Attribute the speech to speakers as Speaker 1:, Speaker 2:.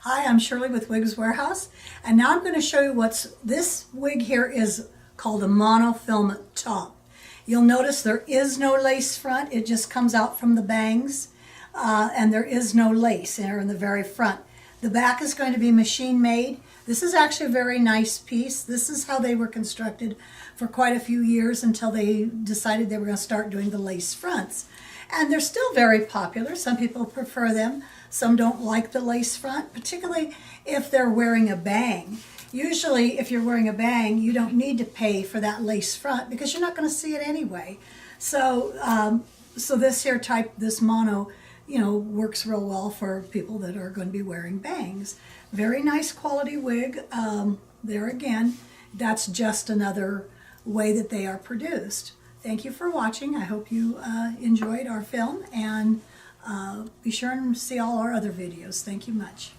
Speaker 1: Hi, I'm Shirley with Wigs Warehouse, and now I'm going to show you this wig here is called a monofilament top. You'll notice there is no lace front, it just comes out from the bangs, and there is no lace here in the very front. The back is going to be machine made. This is actually a very nice piece. This is how they were constructed for quite a few years until they decided they were going to start doing the lace fronts. And they're still very popular. Some people prefer them. Some don't like the lace front, particularly if they're wearing a bang. Usually, if you're wearing a bang, you don't need to pay for that lace front because you're not going to see it anyway. So, this here type, this mono, works real well for people that are going to be wearing bangs. Very nice quality wig. There again, that's just another way that they are produced. Thank you for watching. I hope you enjoyed our film, and be sure and see all our other videos. Thank you much.